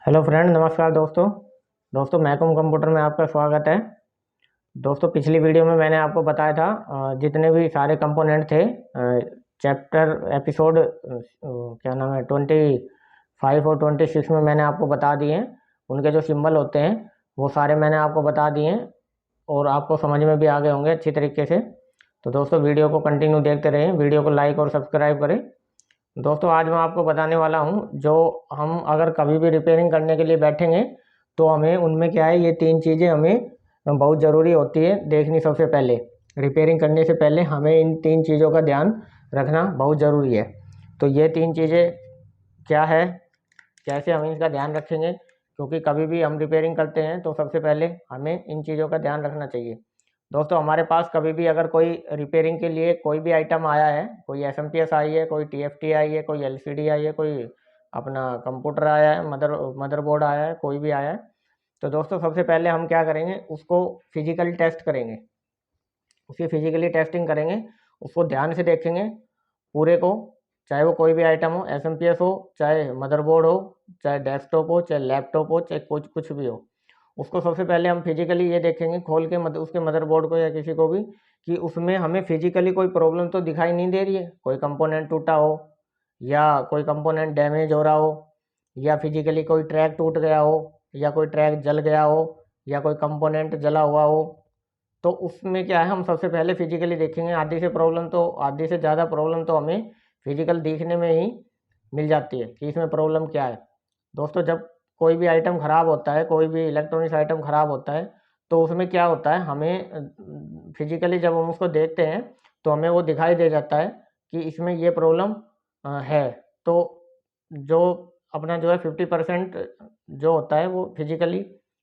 Hello friend, नमस्कार दोस्तों। मैकम computer में आपका स्वागत है। दोस्तों, पिछली वीडियो में मैंने आपको बताया था जितने भी सारे कंपोनेंट थे, चैप्टर एपिसोड क्या नाम है 25 और 26 में मैंने आपको बता दिए हैं। उनके जो सिंबल होते हैं वो सारे मैंने आपको बता दिए हैं और आपको समझ में भी आ गए होंगे अच्छी तरीके से। तो दोस्तों, वीडियो को कंटिन्यू देखते रहें, वीडियो को लाइक और सब्सक्राइब करें। दोस्तों, आज मैं आपको बताने वाला हूँ, जो हम अगर कभी भी रिपेयरिंग करने के लिए बैठेंगे तो हमें उनमें क्या है, ये तीन चीज़ें हमें बहुत ज़रूरी होती है देखनी। सबसे पहले रिपेयरिंग करने से पहले हमें इन तीन चीज़ों का ध्यान रखना बहुत ज़रूरी है। तो ये तीन चीज़ें क्या है, कैसे हम इसका ध्यान रखेंगे, क्योंकि कभी भी हम रिपेयरिंग करते हैं तो सबसे पहले हमें इन चीज़ों का ध्यान रखना चाहिए। दोस्तों, हमारे पास कभी भी अगर कोई रिपेयरिंग के लिए कोई भी आइटम आया है, कोई एसएमपीएस आई है, कोई टीएफटी आई है, कोई एलसीडी आई है, कोई अपना कंप्यूटर आया है, मदरबोर्ड आया है, कोई भी आया है, तो दोस्तों सबसे पहले हम क्या करेंगे, उसको फिजिकल टेस्ट करेंगे। उसकी फिजिकली टेस्टिंग करेंगे, उसको ध्यान से देखेंगे पूरे को। चाहे वो कोई भी आइटम हो, एसएमपीएस हो, चाहे मदरबोर्ड हो, चाहे डेस्कटॉप हो, चाहे लैपटॉप हो, चाहे कुछ कुछ भी हो, उसको सबसे पहले हम फिजिकली ये देखेंगे खोल के उसके मदरबोर्ड को या किसी को भी, कि उसमें हमें फिजिकली कोई प्रॉब्लम तो दिखाई नहीं दे रही है। कोई कंपोनेंट टूटा हो, या कोई कंपोनेंट डैमेज हो रहा हो, या फिजिकली कोई ट्रैक टूट गया हो, या कोई ट्रैक जल गया हो, या कोई कंपोनेंट जला हुआ हो, तो उसमें क्या है, हम सबसे पहले फिजिकली देखेंगे। आधी से ज़्यादा प्रॉब्लम तो हमें फिजिकल देखने में ही मिल जाती है कि इसमें प्रॉब्लम क्या है। दोस्तों, जब कोई भी आइटम ख़राब होता है, कोई भी इलेक्ट्रॉनिक्स आइटम ख़राब होता है, तो उसमें क्या होता है, हमें फिजिकली जब हम उसको देखते हैं तो हमें वो दिखाई दे जाता है कि इसमें ये प्रॉब्लम है। तो जो अपना जो है 50% जो होता है वो फिजिकली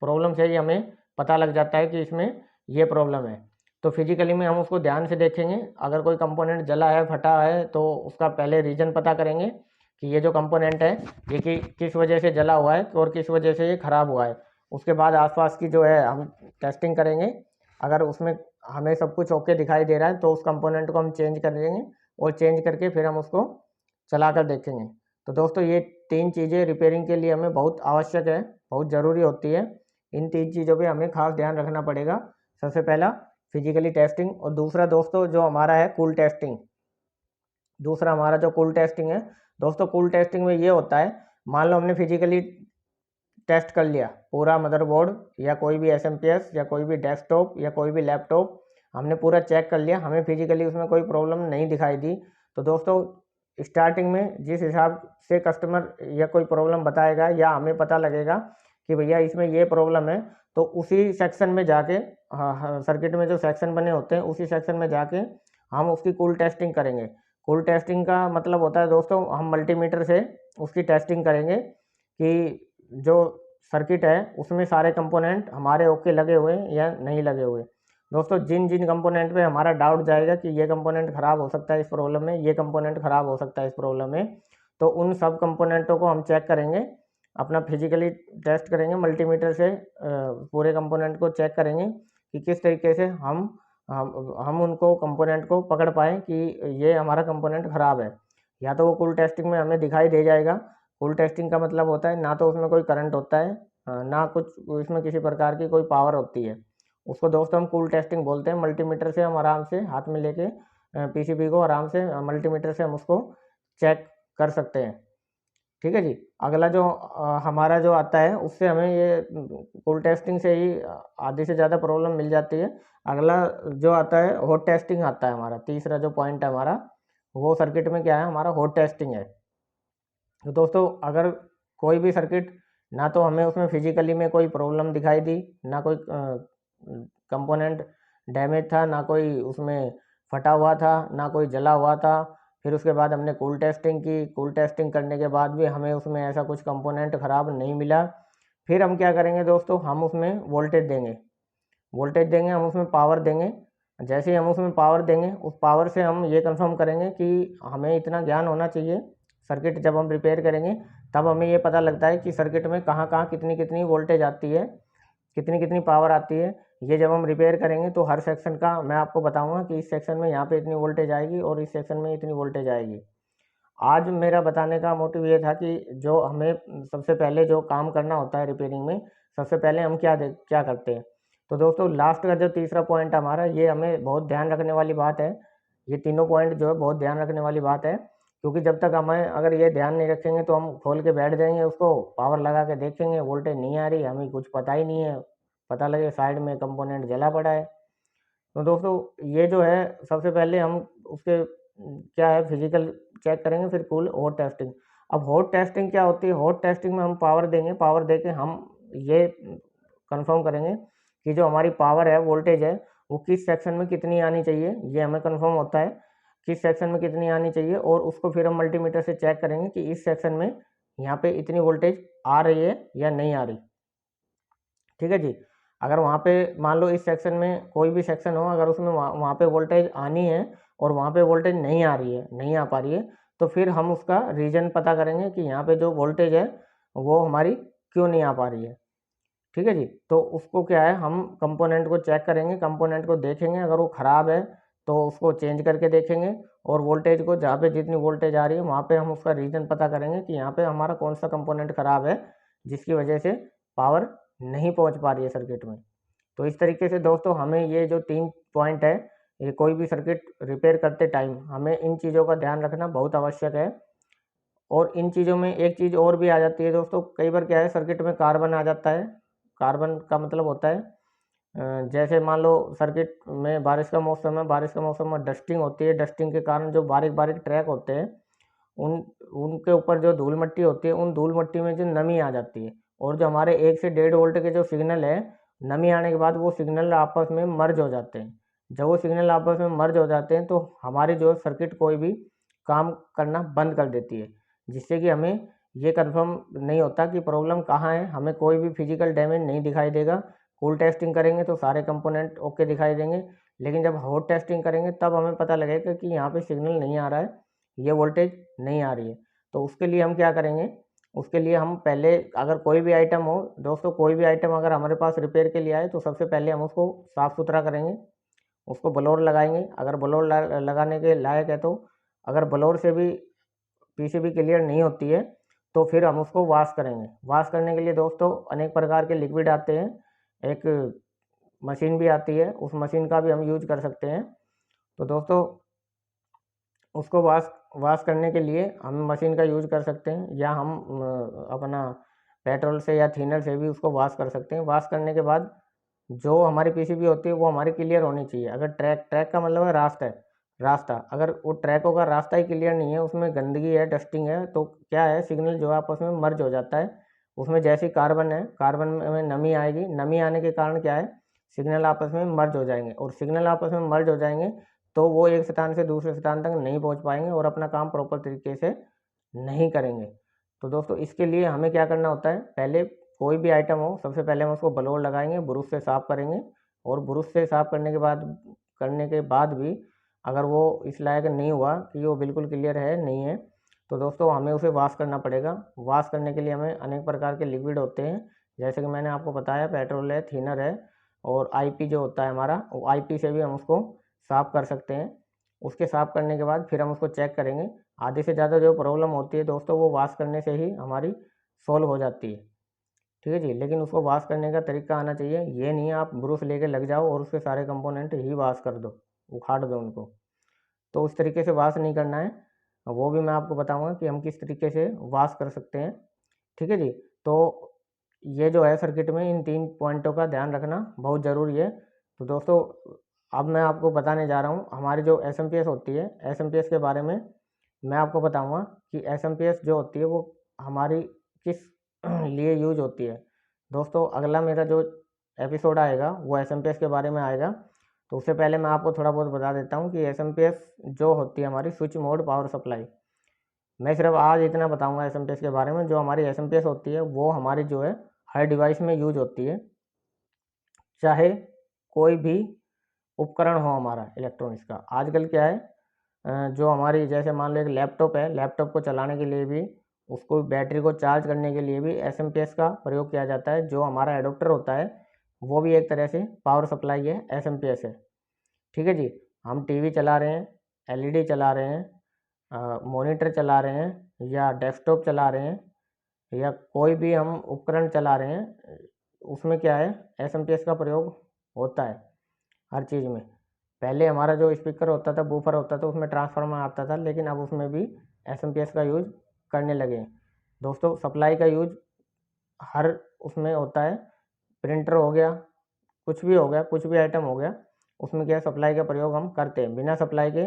प्रॉब्लम से ही हमें पता लग जाता है कि इसमें ये प्रॉब्लम है। तो फिजिकली में हम उसको ध्यान से देखेंगे। अगर कोई कंपोनेंट जला है, फटा है, तो उसका पहले रीज़न पता करेंगे कि ये जो कंपोनेंट है ये किस वजह से जला हुआ है और किस वजह से ये ख़राब हुआ है। उसके बाद आसपास की जो है हम टेस्टिंग करेंगे। अगर उसमें हमें सब कुछ ओके दिखाई दे रहा है तो उस कंपोनेंट को हम चेंज कर देंगे, और चेंज करके फिर हम उसको चला कर देखेंगे। तो दोस्तों, ये तीन चीज़ें रिपेयरिंग के लिए हमें बहुत आवश्यक है, बहुत ज़रूरी होती है। इन तीन चीज़ों पे हमें खास ध्यान रखना पड़ेगा। सबसे पहला फिजिकली टेस्टिंग, और दूसरा दोस्तों जो हमारा है कूल टेस्टिंग। दूसरा हमारा जो कूल टेस्टिंग है, दोस्तों कूल टेस्टिंग में ये होता है, मान लो हमने फिजिकली टेस्ट कर लिया पूरा मदरबोर्ड, या कोई भी एसएमपीएस, या कोई भी डेस्कटॉप, या कोई भी लैपटॉप, हमने पूरा चेक कर लिया, हमें फिजिकली उसमें कोई प्रॉब्लम नहीं दिखाई दी। तो दोस्तों, स्टार्टिंग में जिस हिसाब से कस्टमर या कोई प्रॉब्लम बताएगा, या हमें पता लगेगा कि भैया इसमें ये प्रॉब्लम है, तो उसी सेक्शन में जाके, हाँ हाँ, सर्किट में जो सेक्शन बने होते हैं उसी सेक्शन में जाके हम उसकी कूल टेस्टिंग करेंगे। कूल टेस्टिंग का मतलब होता है दोस्तों, हम मल्टीमीटर से उसकी टेस्टिंग करेंगे कि जो सर्किट है उसमें सारे कंपोनेंट हमारे ओके लगे हुए हैं या नहीं लगे हुए। दोस्तों, जिन जिन कंपोनेंट पे हमारा डाउट जाएगा कि ये कंपोनेंट ख़राब हो सकता है इस प्रॉब्लम में, ये कंपोनेंट ख़राब हो सकता है इस प्रॉब्लम में, तो उन सब कंपोनेंटों को हम चेक करेंगे, अपना फिजिकली टेस्ट करेंगे मल्टीमीटर से। पूरे कंपोनेंट को चेक करेंगे कि किस तरीके से हम उनको कंपोनेंट को पकड़ पाएँ कि ये हमारा कंपोनेंट ख़राब है। या तो वो कूल टेस्टिंग में हमें दिखाई दे जाएगा। कूल टेस्टिंग का मतलब होता है ना तो उसमें कोई करंट होता है, ना कुछ इसमें किसी प्रकार की कोई पावर होती है। उसको दोस्तों हम कूल टेस्टिंग बोलते हैं। मल्टीमीटर से हम आराम से हाथ में लेके पीसीबी को आराम से मल्टीमीटर से हम उसको चेक कर सकते हैं। ठीक है जी। अगला जो हमारा जो आता है उससे हमें ये कूल टेस्टिंग से ही आधी से ज़्यादा प्रॉब्लम मिल जाती है। अगला जो आता है हॉट टेस्टिंग आता है हमारा। तीसरा जो पॉइंट है हमारा, वो सर्किट में क्या है, हमारा हॉट टेस्टिंग है। तो दोस्तों, अगर कोई भी सर्किट, ना तो हमें उसमें फिजिकली में कोई प्रॉब्लम दिखाई दी, ना कोई कंपोनेंट डैमेज था, ना कोई उसमें फटा हुआ था, ना कोई जला हुआ था, फिर उसके बाद हमने कूल टेस्टिंग की, कूल टेस्टिंग करने के बाद भी हमें उसमें ऐसा कुछ कंपोनेंट ख़राब नहीं मिला, फिर हम क्या करेंगे दोस्तों, हम उसमें वोल्टेज देंगे, हम उसमें पावर देंगे। जैसे ही हम उसमें पावर देंगे, उस पावर से हम ये कंफर्म करेंगे कि हमें इतना ज्ञान होना चाहिए। सर्किट जब हम रिपेयर करेंगे तब हमें ये पता लगता है कि सर्किट में कहाँ कहाँ कितनी कितनी वोल्टेज आती है, कितनी कितनी पावर आती है। ये जब हम रिपेयर करेंगे तो हर सेक्शन का मैं आपको बताऊंगा कि इस सेक्शन में यहाँ पे इतनी वोल्टेज आएगी और इस सेक्शन में इतनी वोल्टेज आएगी। आज मेरा बताने का मोटिव ये था कि जो हमें सबसे पहले जो काम करना होता है रिपेयरिंग में, सबसे पहले हम क्या करते हैं। तो दोस्तों लास्ट का जो तीसरा पॉइंट हमारा, ये हमें बहुत ध्यान रखने वाली बात है। ये तीनों पॉइंट जो है बहुत ध्यान रखने वाली बात है, क्योंकि जब तक हमें अगर ये ध्यान नहीं रखेंगे तो हम खोल के बैठ जाएंगे, उसको पावर लगा के देखेंगे, वोल्टेज नहीं आ रही, हमें कुछ पता ही नहीं है, पता लगे साइड में कंपोनेंट जला पड़ा है। तो दोस्तों ये जो है सबसे पहले हम उसके क्या है फिजिकल चेक करेंगे, फिर कूल हॉट टेस्टिंग। अब हॉट टेस्टिंग क्या होती है? हॉट टेस्टिंग में हम पावर देंगे, पावर दे के हम ये कंफर्म करेंगे कि जो हमारी पावर है, वोल्टेज है, वो किस सेक्शन में कितनी आनी चाहिए, ये हमें कंफर्म होता है किस सेक्शन में कितनी आनी चाहिए। और उसको फिर हम मल्टीमीटर से चेक करेंगे कि इस सेक्शन में यहाँ पे इतनी वोल्टेज आ रही है या नहीं आ रही। ठीक है जी। अगर वहाँ पे मान लो इस सेक्शन में कोई भी सेक्शन हो, अगर उसमें वहाँ पे वोल्टेज आनी है और वहाँ पे वोल्टेज नहीं आ रही है, नहीं आ पा रही है, तो फिर हम उसका रीजन पता करेंगे कि यहाँ पे जो वोल्टेज है वो हमारी क्यों नहीं आ पा रही है। ठीक है जी। तो उसको क्या है, हम कंपोनेंट को चेक करेंगे, कंपोनेंट को देखेंगे, अगर वो ख़राब है तो उसको चेंज करके देखेंगे। और वोल्टेज को जहाँ पे जितनी वोल्टेज आ रही है वहाँ पे हम उसका रीज़न पता करेंगे कि यहाँ पे हमारा कौन सा कंपोनेंट ख़राब है जिसकी वजह से पावर नहीं पहुँच पा रही है सर्किट में। तो इस तरीके से दोस्तों हमें ये जो 3 पॉइंट है, ये कोई भी सर्किट रिपेयर करते टाइम हमें इन चीज़ों का ध्यान रखना बहुत आवश्यक है। और इन चीज़ों में एक चीज़ और भी आ जाती है दोस्तों, कई बार क्या है सर्किट में कार्बन आ जाता है। कार्बन का मतलब होता है जैसे मान लो सर्किट में बारिश का मौसम है, बारिश के मौसम में डस्टिंग होती है, डस्टिंग के कारण जो बारीक बारीक ट्रैक होते हैं उन उनके ऊपर जो धूल मिट्टी होती है, उन धूल मिट्टी में जो नमी आ जाती है, और जो हमारे 1 से 1.5 वोल्ट के जो सिग्नल है, नमी आने के बाद वो सिग्नल आपस में मर्ज हो जाते हैं। जब वो सिग्नल आपस में मर्ज हो जाते हैं तो हमारी जो सर्किट कोई भी काम करना बंद कर देती है, जिससे कि हमें ये कंफर्म नहीं होता कि प्रॉब्लम कहाँ है। हमें कोई भी फिजिकल डैमेज नहीं दिखाई देगा। कूल टेस्टिंग करेंगे तो सारे कंपोनेंट ओके दिखाई देंगे, लेकिन जब हॉट टेस्टिंग करेंगे तब हमें पता लगेगा कि यहाँ पे सिग्नल नहीं आ रहा है, ये वोल्टेज नहीं आ रही है। तो उसके लिए हम क्या करेंगे, उसके लिए हम पहले अगर कोई भी आइटम हो दोस्तों, कोई भी आइटम अगर हमारे पास रिपेयर के लिए आए तो सबसे पहले हम उसको साफ़ सुथरा करेंगे, उसको ब्लोर लगाएंगे। अगर ब्लोर लगाने के लायक है तो, अगर ब्लोर से भी पीसीबी क्लियर नहीं होती है तो फिर हम उसको वॉश करेंगे। वॉश करने के लिए दोस्तों अनेक प्रकार के लिक्विड आते हैं, एक मशीन भी आती है, उस मशीन का भी हम यूज कर सकते हैं। तो दोस्तों उसको वॉश वॉश करने के लिए हम मशीन का यूज कर सकते हैं, या हम अपना पेट्रोल से या थिनर से भी उसको वॉश कर सकते हैं। वॉश करने के बाद जो हमारी पीसीबी होती है वो हमारी क्लियर होनी चाहिए। अगर ट्रैक ट्रैक का मतलब है रास्ता है, रास्ता अगर वो ट्रैकों का रास्ता ही क्लियर नहीं है, उसमें गंदगी है, डस्टिंग है, तो क्या है सिग्नल जो है आपस में मर्ज हो जाता है। उसमें जैसे कार्बन है, कार्बन में नमी आएगी, नमी आने के कारण क्या है सिग्नल आपस में मर्ज हो जाएंगे, और सिग्नल आपस में मर्ज हो जाएंगे तो वो एक स्थान से दूसरे स्थान तक नहीं पहुंच पाएंगे और अपना काम प्रॉपर तरीके से नहीं करेंगे। तो दोस्तों इसके लिए हमें क्या करना होता है, पहले कोई भी आइटम हो सबसे पहले हम उसको ब्लोर लगाएंगे, ब्रश से साफ़ करेंगे, और ब्रश से साफ़ करने के बाद भी अगर वो इस लायक नहीं हुआ कि वो बिल्कुल क्लियर है नहीं है, तो दोस्तों हमें उसे वॉश करना पड़ेगा। वॉश करने के लिए हमें अनेक प्रकार के लिक्विड होते हैं, जैसे कि मैंने आपको बताया पेट्रोल है, थिनर है, और आईपी जो होता है हमारा, वो आईपी से भी हम उसको साफ़ कर सकते हैं। उसके साफ़ करने के बाद फिर हम उसको चेक करेंगे। आधे से ज़्यादा जो प्रॉब्लम होती है दोस्तों वो वॉश करने से ही हमारी सॉल्व हो जाती है। ठीक है जी। लेकिन उसको वॉश करने का तरीका आना चाहिए, ये नहीं आप ब्रश लेके लग जाओ और उसके सारे कंपोनेंट ही वॉश कर दो, उखाड़ दो उनको। तो उस तरीके से वॉश नहीं करना है, वो भी मैं आपको बताऊंगा कि हम किस तरीके से वॉश कर सकते हैं। ठीक है जी। तो ये जो है सर्किट में इन 3 पॉइंटों का ध्यान रखना बहुत ज़रूरी है। तो दोस्तों अब मैं आपको बताने जा रहा हूँ हमारी जो एसएमपीएस होती है, एसएमपीएस के बारे में मैं आपको बताऊंगा कि एसएमपीएस जो होती है वो हमारी किस लिए यूज होती है। दोस्तों अगला मेरा जो एपिसोड आएगा वो एसएमपीएस के बारे में आएगा। तो उससे पहले मैं आपको थोड़ा बहुत बता देता हूँ कि एसएमपीएस जो होती है हमारी स्विच मोड पावर सप्लाई, मैं सिर्फ आज इतना बताऊंगा एसएमपीएस के बारे में। जो हमारी एसएमपीएस होती है वो हमारी जो है हर डिवाइस में यूज होती है, चाहे कोई भी उपकरण हो हमारा इलेक्ट्रॉनिक्स का। आजकल क्या है जो हमारी जैसे मान लो एक लैपटॉप है, लैपटॉप को चलाने के लिए भी, उसको बैटरी को चार्ज करने के लिए भी एसएमपीएस का प्रयोग किया जाता है। जो हमारा एडोप्टर होता है वो भी एक तरह से पावर सप्लाई है, एसएमपीएस है। ठीक है जी। हम टीवी चला रहे हैं, एलईडी चला रहे हैं, मॉनिटर चला रहे हैं या डेस्कटॉप चला रहे हैं या कोई भी हम उपकरण चला रहे हैं, उसमें क्या है, एसएमपीएस का प्रयोग होता है हर चीज़ में। पहले हमारा जो स्पीकर होता था, बूफर होता था, उसमें ट्रांसफार्मर आता था, लेकिन अब उसमें भी एसएमपीएस का यूज करने लगे हैं। दोस्तों सप्लाई का यूज हर उसमें होता है, प्रिंटर हो गया, कुछ भी हो गया, कुछ भी आइटम हो गया, उसमें क्या सप्लाई का प्रयोग हम करते हैं। बिना सप्लाई के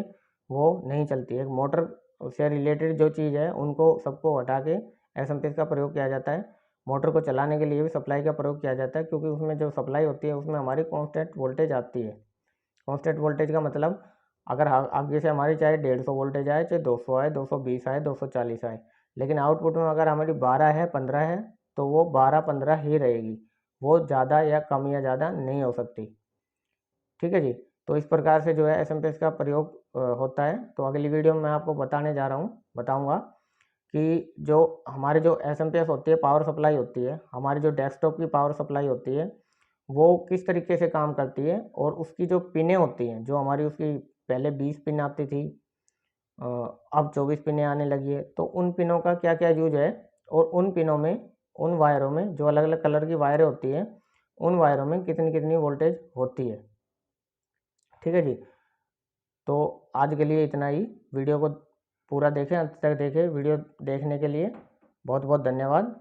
वो नहीं चलती है। मोटर से रिलेटेड जो चीज़ है उनको सबको हटा के एसएमपीएस का प्रयोग किया जाता है। मोटर को चलाने के लिए भी सप्लाई का प्रयोग किया जाता है, क्योंकि उसमें जो सप्लाई होती है उसमें हमारी कांस्टेंट वोल्टेज आती है। कांस्टेंट वोल्टेज का मतलब अगर आगे से हमारी चाहे 150 वोल्टेज आए, चाहे 200 आए, 220 आए, 240 आए, लेकिन आउटपुट में अगर हमारी 12 है, 15 है, तो वो 12-15 ही रहेगी। वो ज़्यादा या कम या ज़्यादा नहीं हो सकती। ठीक है जी। तो इस प्रकार से जो है एसएमपीएस का प्रयोग होता है। तो अगली वीडियो में मैं आपको बताऊंगा कि जो हमारे जो एसएमपीएस होती है, पावर सप्लाई होती है, हमारी जो डेस्कटॉप की पावर सप्लाई होती है, वो किस तरीके से काम करती है, और उसकी जो पिनें होती हैं, जो हमारी उसकी पहले 20 पिन आती थी, अब 24 पिनें आने लगी है, तो उन पिनों का क्या क्या यूज है, और उन पिनों में, उन वायरों में जो अलग अलग कलर की वायरें होती हैं, उन वायरों में कितनी कितनी वोल्टेज होती है। ठीक है जी। तो आज के लिए इतना ही। वीडियो को पूरा देखें, अंत तक देखें। वीडियो देखने के लिए बहुत बहुत धन्यवाद।